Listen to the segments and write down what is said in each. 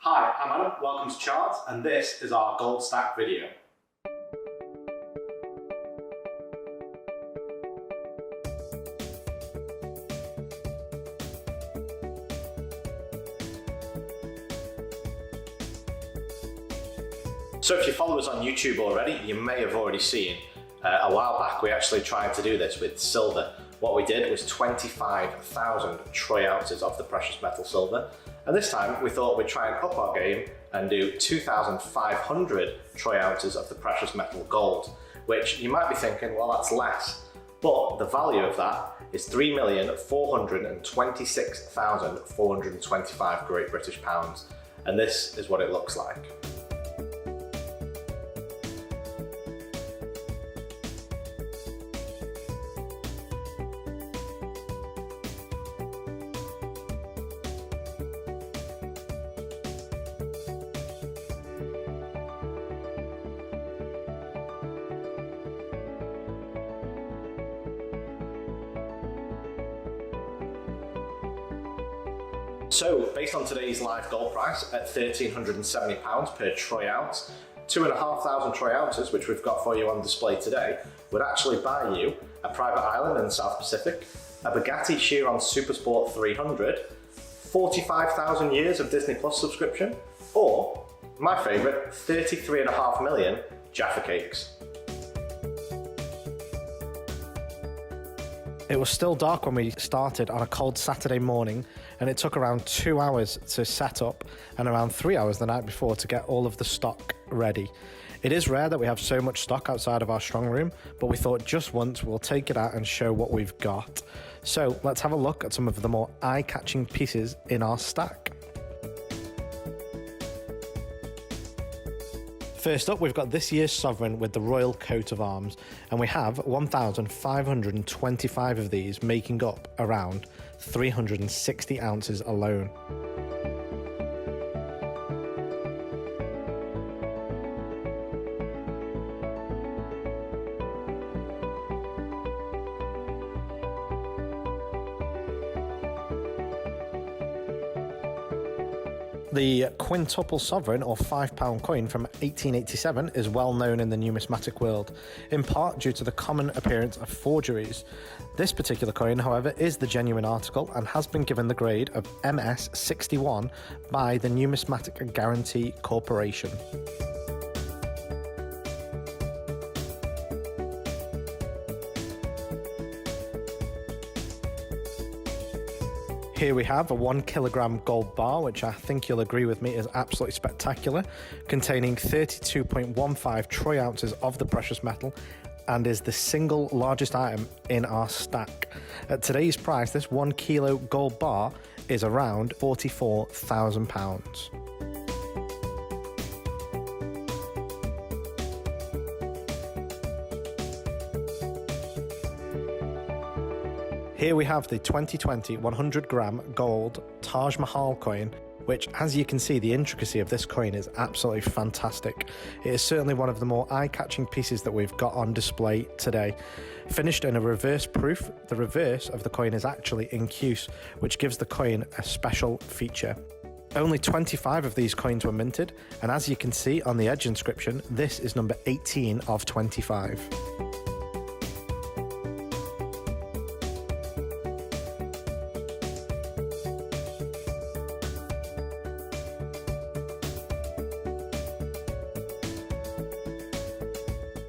Hi, I'm Adam, welcome to Chards, and this is our gold stack video. So if you follow us on YouTube already, you may have already seen a while back we actually tried to do this with silver. What we did was 25,000 troy ounces of the precious metal silver. And this time we thought we'd try and up our game and do 2,500 troy ounces of the precious metal gold, which you might be thinking, well, that's less. But the value of that is 3,426,425 Great British pounds. And this is what it looks like. So, based on today's live gold price at £1,370 per troy ounce, 2,500 troy ounces, which we've got for you on display today, would actually buy you a private island in the South Pacific, a Bugatti Chiron Supersport 300, 45,000 years of Disney Plus subscription, or, my favourite, 33.5 million Jaffa Cakes. It was still dark when we started on a cold Saturday morning, and it took around 2 hours to set up and around 3 hours the night before to get all of the stock ready. It is rare that we have so much stock outside of our strong room, but we thought just once we'll take it out and show what we've got. So let's have a look at some of the more eye-catching pieces in our stack. First up, we've got this year's sovereign with the royal coat of arms, and we have 1,525 of these, making up around 360 ounces alone. The Quintuple sovereign, or £5 coin from 1887, is well known in the numismatic world, in part due to the common appearance of forgeries. This particular coin, however, is the genuine article and has been given the grade of MS 61 by the Numismatic Guarantee Corporation. Here we have a 1 kilogram gold bar, which I think you'll agree with me is absolutely spectacular, containing 32.15 troy ounces of the precious metal, and is the single largest item in our stack. At today's price, this 1 kilo gold bar is around £44,000. Here we have the 2020 100 gram gold Taj Mahal coin, which, as you can see, the intricacy of this coin is absolutely fantastic. It is certainly one of the more eye-catching pieces that we've got on display today. Finished in a reverse proof, the reverse of the coin is actually in use, which gives the coin a special feature. Only 25 of these coins were minted, and as you can see on the edge inscription, this is number 18 of 25.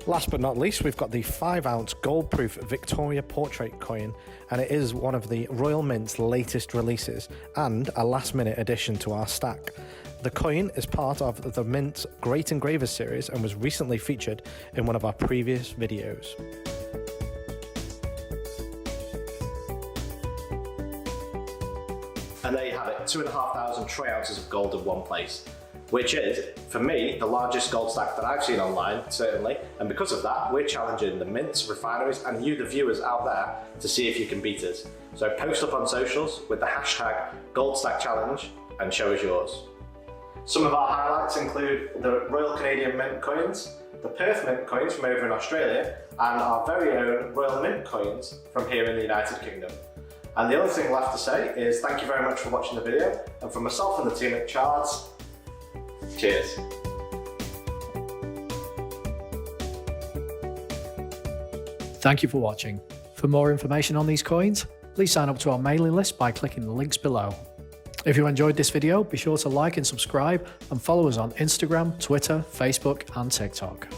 Last but not least, we've got the 5-ounce gold-proof Victoria portrait coin, and it is one of the Royal Mint's latest releases and a last-minute addition to our stack. The coin is part of the Mint's Great Engravers series and was recently featured in one of our previous videos. And there you have it, 2,500 troy ounces of gold in one place, which is, for me, the largest gold stack that I've seen online, certainly, and because of that, we're challenging the mints, refineries, and you, the viewers out there, to see if you can beat us. So post up on socials with the hashtag GoldStackChallenge and show us yours. Some of our highlights include the Royal Canadian Mint coins, the Perth Mint coins from over in Australia, and our very own Royal Mint coins from here in the United Kingdom. And the only thing left to say is thank you very much for watching the video, and from myself and the team at Chards, Cheers. Thank you for watching. For more information on these coins, please sign up to our mailing list by clicking the links below. If you enjoyed this video, be sure to like and subscribe and follow us on Instagram, Twitter, Facebook and TikTok.